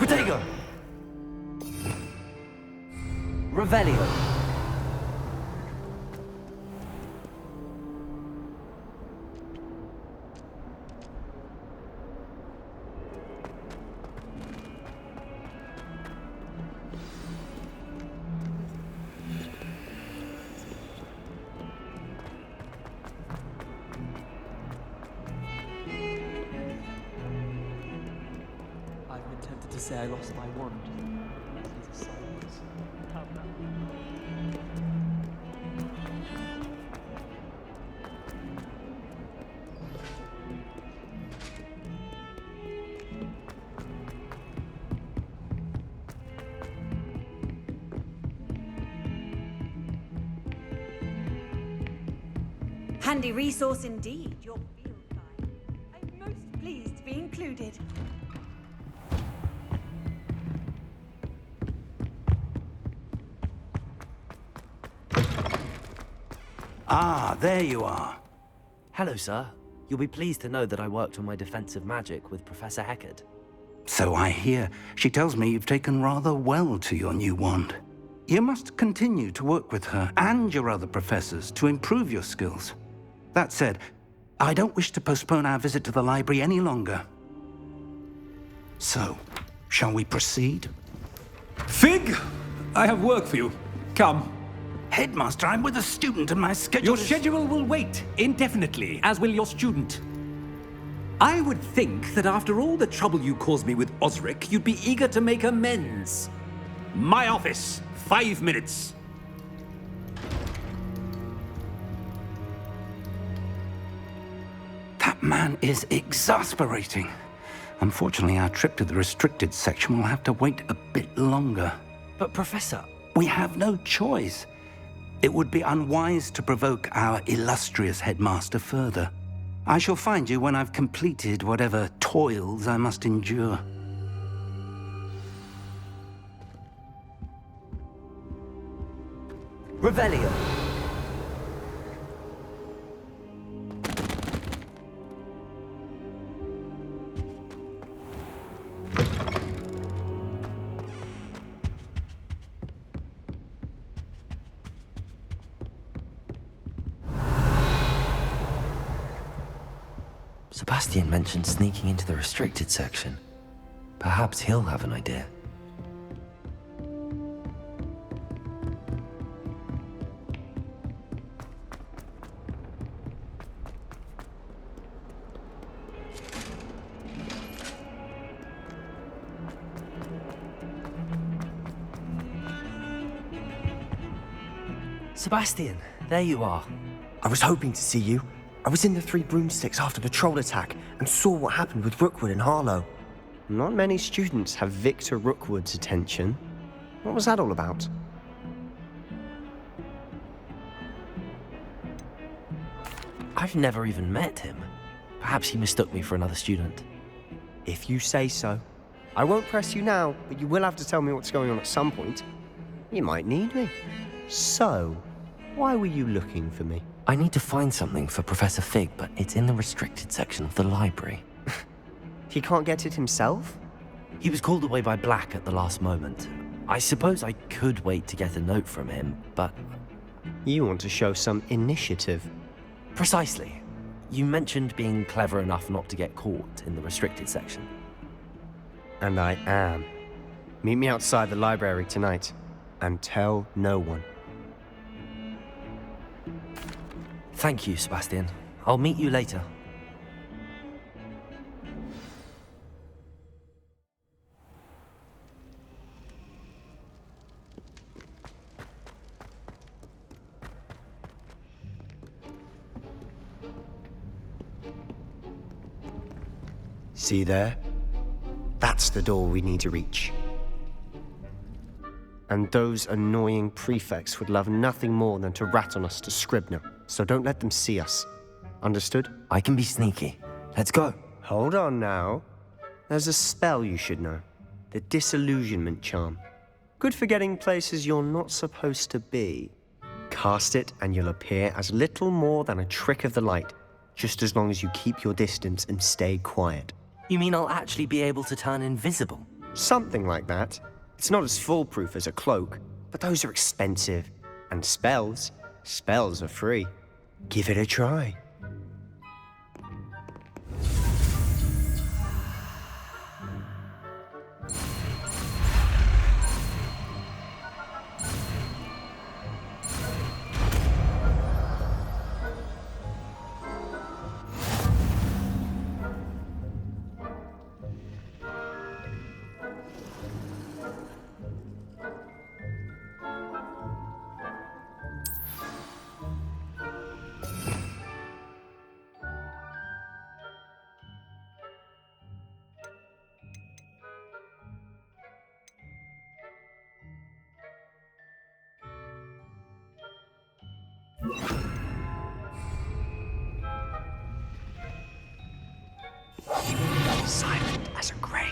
Protego! Revelio! I've been tempted to say I lost my wand. Handy resource indeed, your field guide. I'm most pleased to be included. Ah, there you are. Hello, sir. You'll be pleased to know that I worked on my defensive magic with Professor Heckard. So I hear. She tells me you've taken rather well to your new wand. You must continue to work with her and your other professors to improve your skills. That said, I don't wish to postpone our visit to the library any longer. So, shall we proceed? Fig! I have work for you. Come. Headmaster, I'm with a student and my schedule Your schedule will wait indefinitely, as will your student. I would think that after all the trouble you caused me with Osric, you'd be eager to make amends. My office, 5 minutes. That man is exasperating. Unfortunately, our trip to the restricted section will have to wait a bit longer. But, Professor... We have no choice. It would be unwise to provoke our illustrious headmaster further. I shall find you when I've completed whatever toils I must endure. Revelio! Sebastian mentioned sneaking into the restricted section. Perhaps he'll have an idea. Sebastian, there you are. I was hoping to see you. I was in the Three Broomsticks after the troll attack and saw what happened with Rookwood and Harlow. Not many students have Victor Rookwood's attention. What was that all about? I've never even met him. Perhaps he mistook me for another student. If you say so. I won't press you now, but you will have to tell me what's going on at some point. You might need me. So, why were you looking for me? I need to find something for Professor Fig, but it's in the restricted section of the library. He can't get it himself? He was called away by Black at the last moment. I suppose I could wait to get a note from him, but... You want to show some initiative. Precisely. You mentioned being clever enough not to get caught in the restricted section. And I am. Meet me outside the library tonight, and tell no one. Thank you, Sebastian. I'll meet you later. See there? That's the door we need to reach. And those annoying prefects would love nothing more than to rat on us to Scribner, so don't let them see us. Understood? I can be sneaky. Let's go. Hold on now. There's a spell you should know. The Disillusionment charm. Good for getting places you're not supposed to be. Cast it and you'll appear as little more than a trick of the light, just as long as you keep your distance and stay quiet. You mean I'll actually be able to turn invisible? Something like that. It's not as foolproof as a cloak, but those are expensive. And spells are free. Give it a try. Silent as a grave.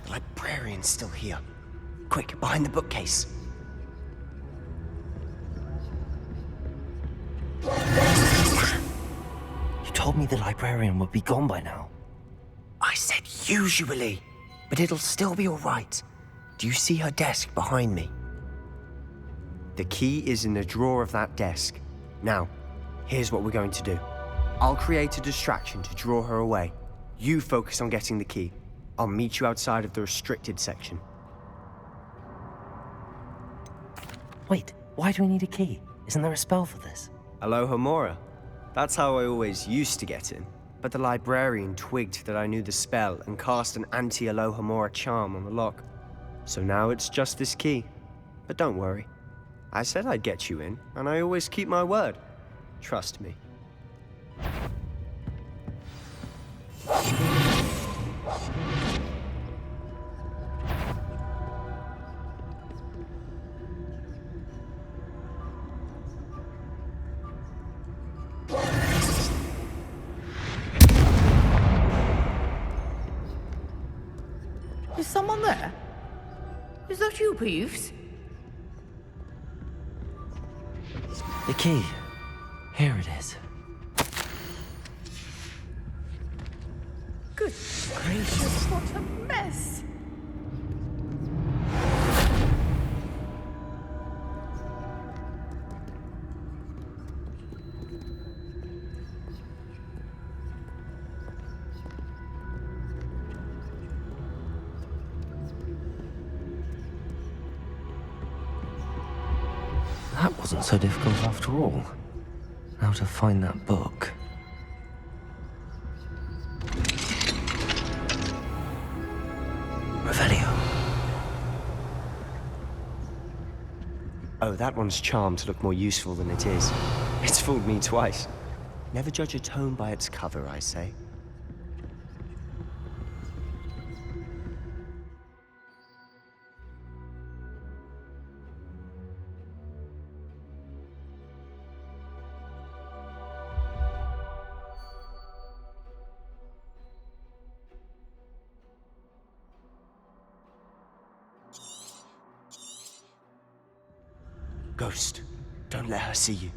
Librarian's still here. Quick, behind the bookcase. You told me the librarian would be gone by now. I said usually, but it'll still be all right. Do you see her desk behind me? The key is in the drawer of that desk. Now, here's what we're going to do. I'll create a distraction to draw her away. You focus on getting the key. I'll meet you outside of the restricted section. Wait, why do we need a key? Isn't there a spell for this? Alohomora. That's how I always used to get in. But the librarian twigged that I knew the spell and cast an anti-Alohomora charm on the lock. So now it's just this key. But don't worry. I said I'd get you in, and I always keep my word. Trust me. Is someone there? Is that you, Peeves? The key. Here it is. Good gracious, what a mess! That wasn't so difficult after all. Now to find that book. Revelio. Oh, that one's charmed to look more useful than it is. It's fooled me twice. Never judge a tome by its cover, I say. Ghost, don't let her see you.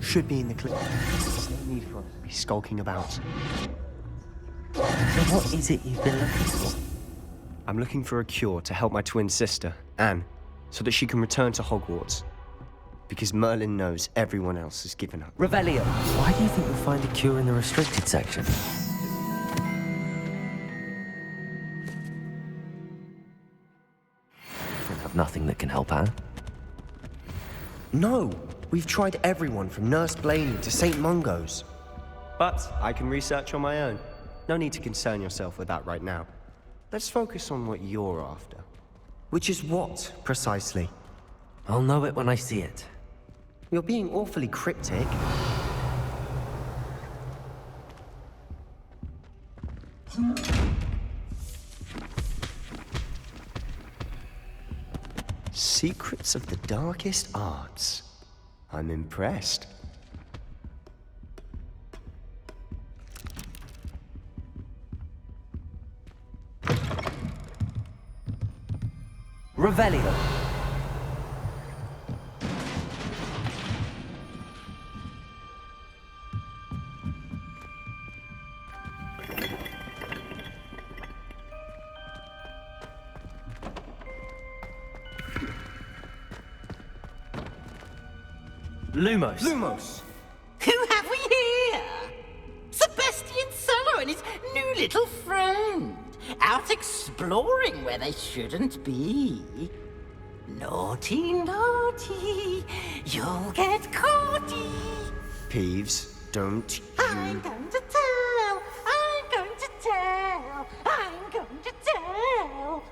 should be in the clinic. There's no need for us to be skulking about. So what is it you've been looking for? I'm looking for a cure to help my twin sister, Anne, so that she can return to Hogwarts. Because Merlin knows everyone else has given up. Revelio! Why do you think you'll find a cure in the restricted section? You have nothing that can help Anne? No! We've tried everyone from Nurse Blaney to St. Mungo's. But I can research on my own. No need to concern yourself with that right now. Let's focus on what you're after. Which is what, precisely? I'll know it when I see it. You're being awfully cryptic. Secrets of the darkest arts. I'm impressed. Revelio! Lumos! Lumos! Who have we here? Sebastian Sallow and his new little friend. Out exploring where they shouldn't be. Naughty, naughty, you'll get caughty. Peeves, don't I'm going to tell, I'm going to tell, I'm going to tell.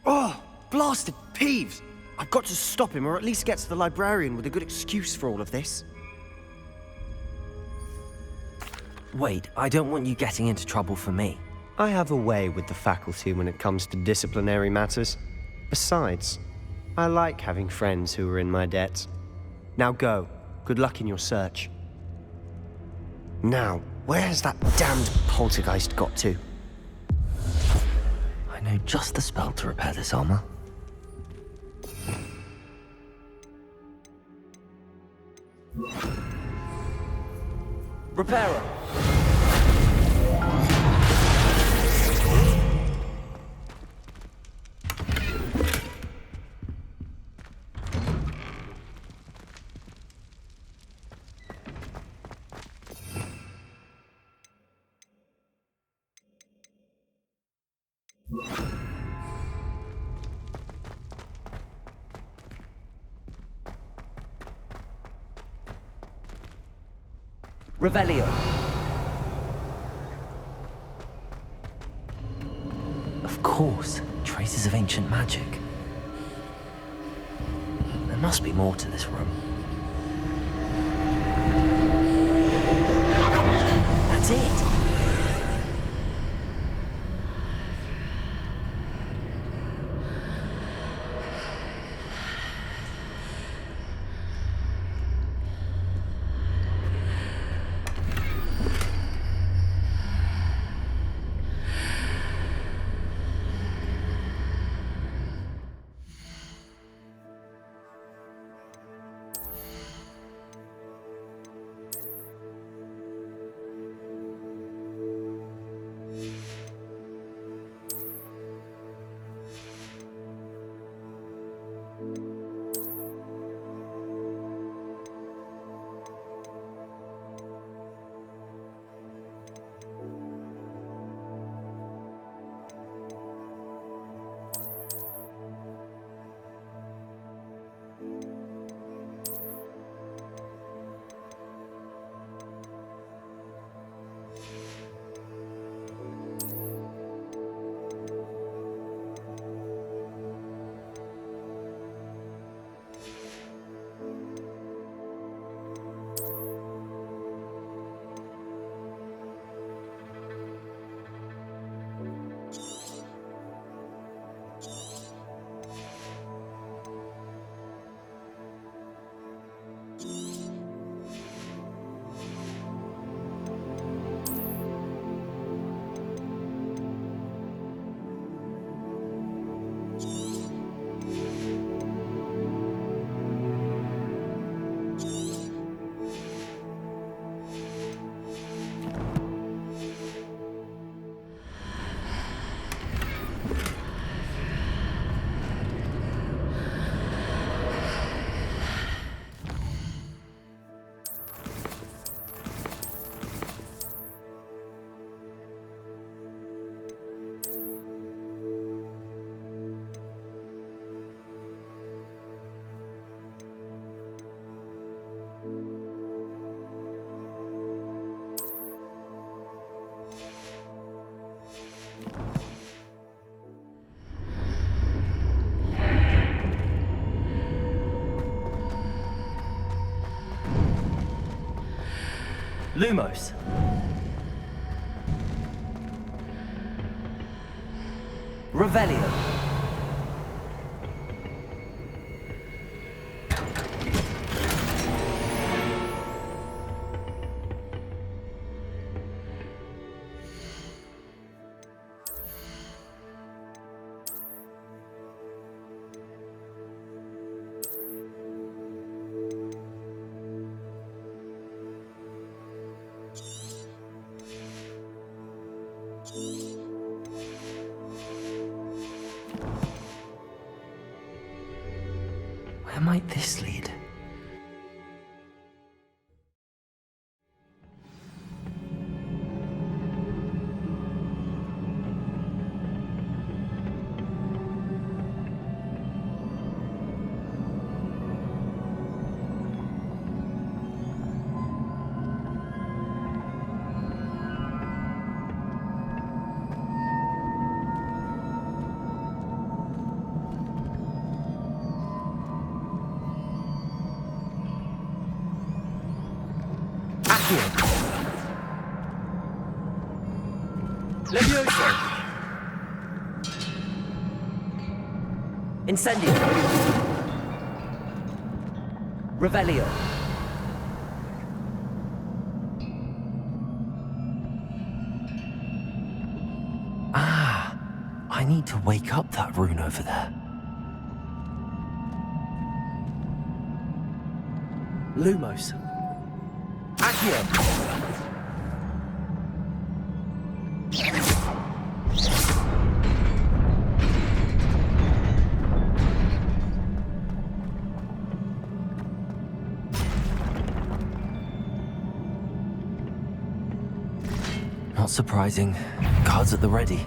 Oh, blasted Peeves! I've got to stop him, or at least get to the Librarian with a good excuse for all of this. Wait, I don't want you getting into trouble for me. I have a way with the faculty when it comes to disciplinary matters. Besides, I like having friends who are in my debt. Now go. Good luck in your search. Now, where has that damned poltergeist got to? I know just the spell to repair this armor. Repairer! Revelio. Of course, traces of ancient magic. There must be more to this room. That's it! Lumos. Revelio. Where might this lead? Levioso! Incendio! Revelio! Ah, I need to wake up that rune over there. Lumos! Accio! Not surprising. Guards at the ready.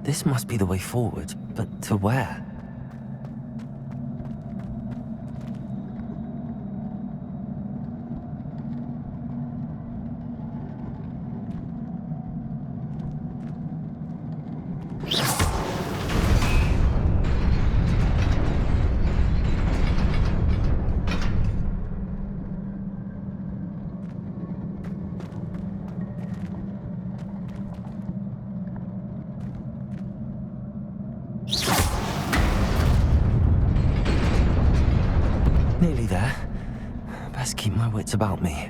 This must be the way forward, but to where? Nearly there. Best keep my wits about me.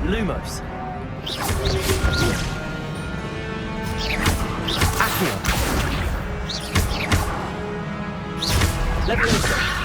Lumos. Accio. Leviosa.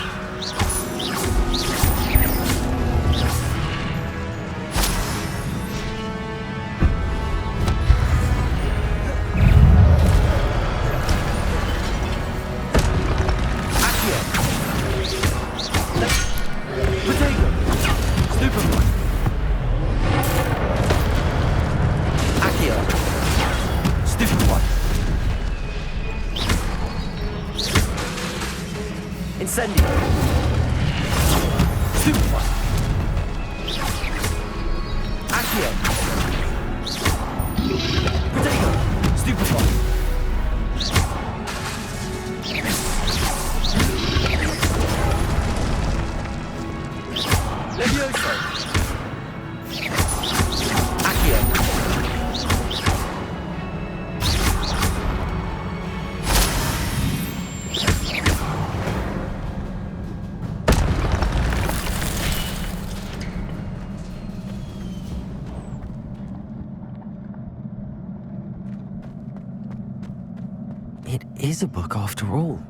Incendio. Super. Accio. Potato. Stupefy. Levioso. Accio. It is a book after all.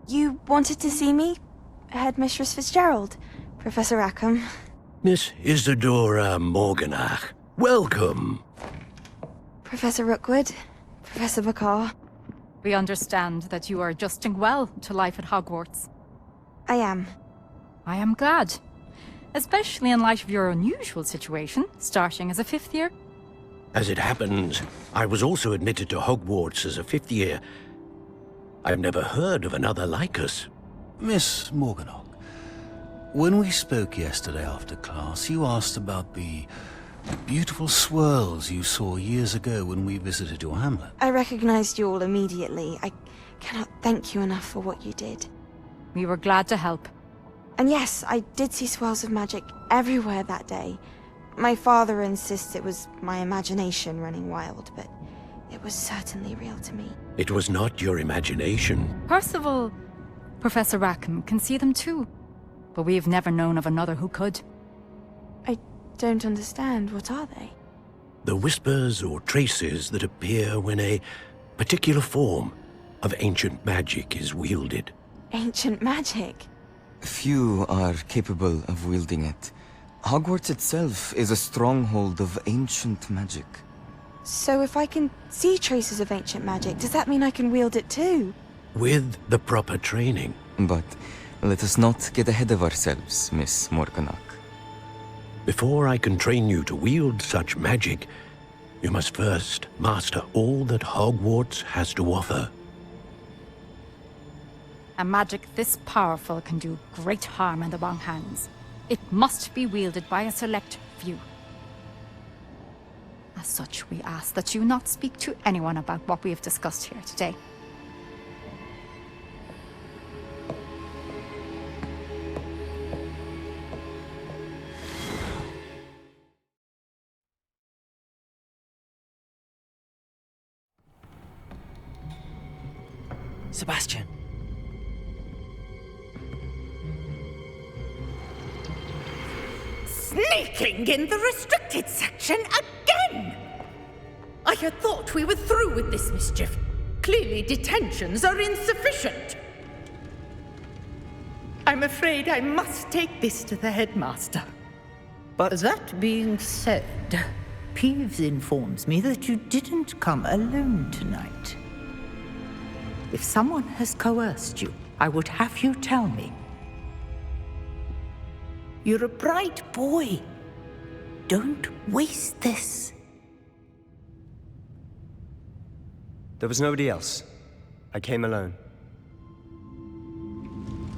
You wanted to see me? Headmistress Fitzgerald, Professor Rackham. Miss Isidora Morganach, welcome. Professor Rookwood, Professor Bakar. We understand that you are adjusting well to life at Hogwarts. I am. I am glad. Especially in light of your unusual situation, starting as a 5th year. As it happens, I was also admitted to Hogwarts as a 5th year. I've never heard of another like us. Miss Morganach, when we spoke yesterday after class, you asked about the beautiful swirls you saw years ago when we visited your hamlet. I recognized you all immediately. I cannot thank you enough for what you did. We were glad to help. And yes, I did see swirls of magic everywhere that day. My father insists it was my imagination running wild, but it was certainly real to me. It was not your imagination. Percival, Professor Rackham can see them too. But we've never known of another who could. I don't understand. What are they? The whispers or traces that appear when a particular form of ancient magic is wielded. Ancient magic? Few are capable of wielding it. Hogwarts itself is a stronghold of ancient magic. So if I can see traces of ancient magic, does that mean I can wield it too? With the proper training. But let us not get ahead of ourselves, Miss Morganach. Before I can train you to wield such magic, you must first master all that Hogwarts has to offer. A magic this powerful can do great harm in the wrong hands. It must be wielded by a select few. As such, we ask that you not speak to anyone about what we have discussed here today. Sebastian. Sneaking in the restricted section again! I had thought we were through with this mischief. Clearly detentions are insufficient. I'm afraid I must take this to the headmaster. But that being said, Peeves informs me that you didn't come alone tonight. If someone has coerced you, I would have you tell me. You're a bright boy. Don't waste this. There was nobody else. I came alone.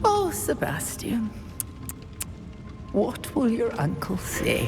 Oh, Sebastian. What will your uncle say?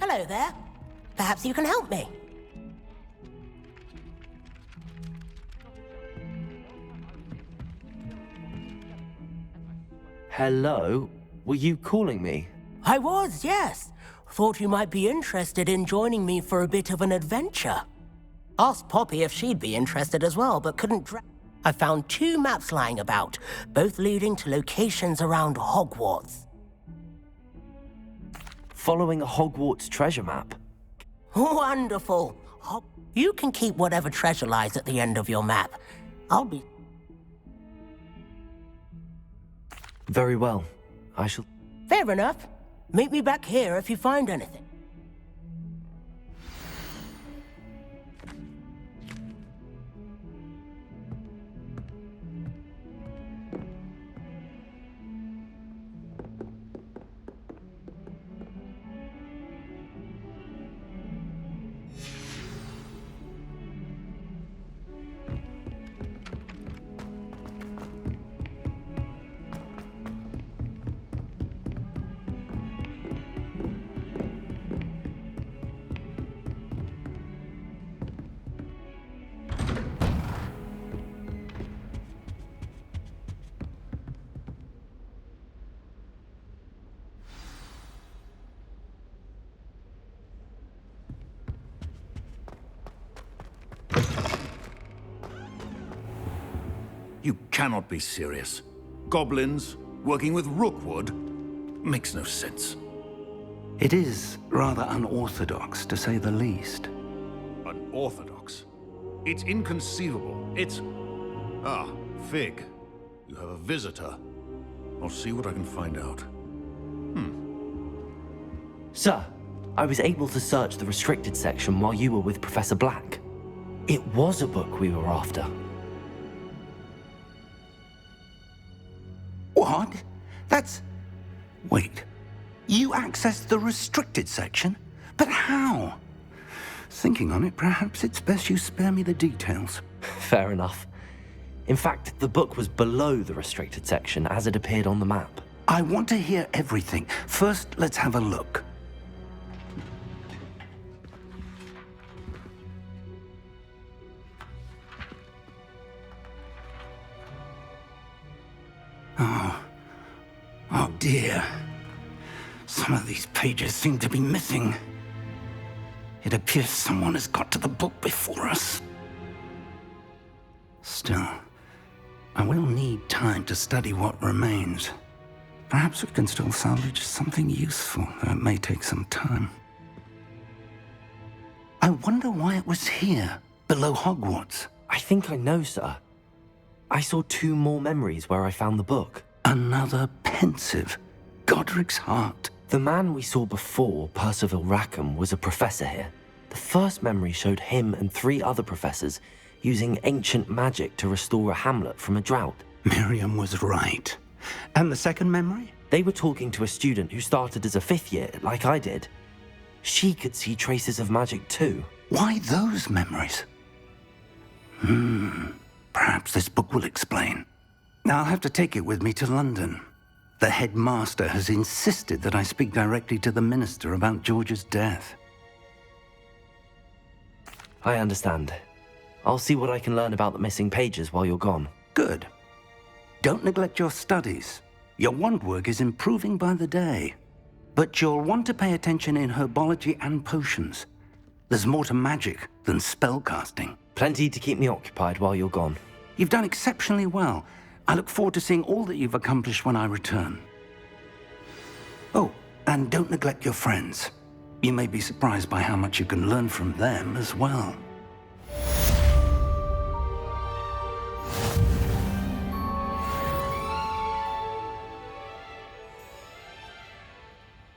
Hello there. Perhaps you can help me. Hello? Were you calling me? I was, yes. Thought you might be interested in joining me for a bit of an adventure. Asked Poppy if she'd be interested as well, but couldn't I found 2 maps lying about, both leading to locations around Hogwarts. Following a Hogwarts treasure map? Wonderful. You can keep whatever treasure lies at the end of your map. I'll be... Very well. I shall... Fair enough. Meet me back here if you find anything. You cannot be serious. Goblins working with Rookwood makes no sense. It is rather unorthodox, to say the least. Unorthodox? It's inconceivable. It's... Ah, Fig. You have a visitor. I'll see what I can find out. Sir, I was able to search the restricted section while you were with Professor Black. It was a book we were after. What? That's... Wait. You accessed the restricted section? But how? Thinking on it, perhaps it's best you spare me the details. Fair enough. In fact, the book was below the restricted section as it appeared on the map. I want to hear everything. First, let's have a look. Oh dear. Some of these pages seem to be missing. It appears someone has got to the book before us. Still, I will need time to study what remains. Perhaps we can still salvage something useful, though it may take some time. I wonder why it was here, below Hogwarts. I think I know, sir. I saw 2 more memories where I found the book. Another Pensieve. Godric's heart. The man we saw before, Percival Rackham, was a professor here. The first memory showed him and 3 other professors using ancient magic to restore a hamlet from a drought. Miriam was right. And the second memory? They were talking to a student who started as a 5th year, like I did. She could see traces of magic too. Why those memories? Perhaps this book will explain. I'll have to take it with me to London. The Headmaster has insisted that I speak directly to the Minister about George's death. I understand. I'll see what I can learn about the missing pages while you're gone. Good. Don't neglect your studies. Your wand work is improving by the day. But you'll want to pay attention in herbology and potions. There's more to magic than spellcasting. Plenty to keep me occupied while you're gone. You've done exceptionally well. I look forward to seeing all that you've accomplished when I return. Oh, and don't neglect your friends. You may be surprised by how much you can learn from them as well.